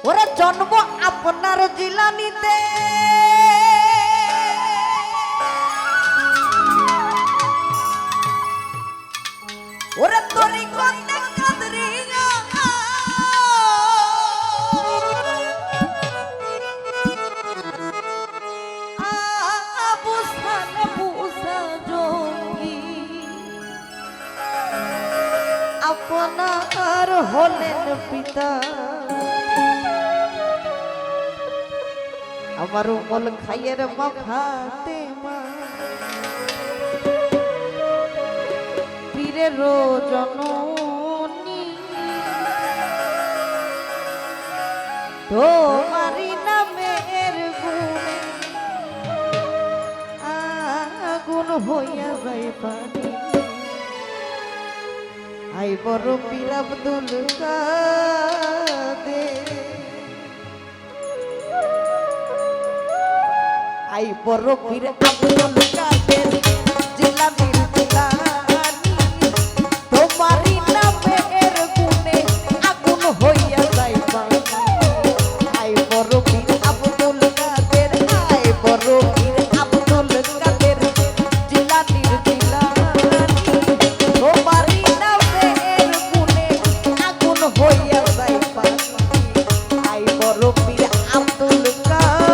ওরে জন্ম আপনার জিলানিতে ওরে তোরি কোতে কাদরিয়া আবু সালে বুসা জঙ্গি আপনার হলেন পিতা আমার উমল খাইয়ের মা ফাতেমা পীরের জননী তোমারি নামের গুণে আগুন হইয়া যায় পানি আই বড় পীর আব্দুল কাদের আই বড় পীর আব্দুল কাদের জিলানির জিলানি তোমারি নামের গুণে আগুন হইয়া যায় পানি আই বড় পীর আব্দুল কাদের আই বড় পীর আব্দুল কাদের জিলানির জিলানি তোমারি নামের গুণে আগুন হইয়া যায় পানি আই বড় পীর আব্দুল কাদের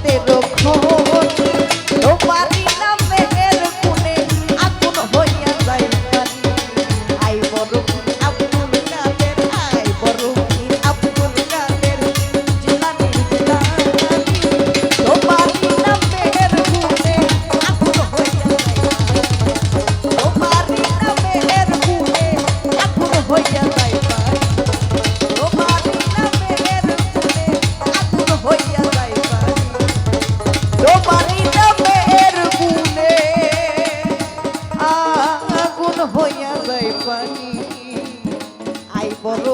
তেরো খনি তোমারই নামের গুণে আগুন হইয়া যায় পানি আই বড় পীর আব্দুল কাদের আই বড় পীর আব্দুল কাদের জিলানী জিলানী তোমারই নামের গুণে আগুন হইয়া যায় তোমারই নামের গুণে আগুন হইয়া যায় পানি তোমারই নামের গুণে আগুন হইয়া যায় পানি তোমারই নামের গুণে আগুন হইয়া যায় পানি আই বড়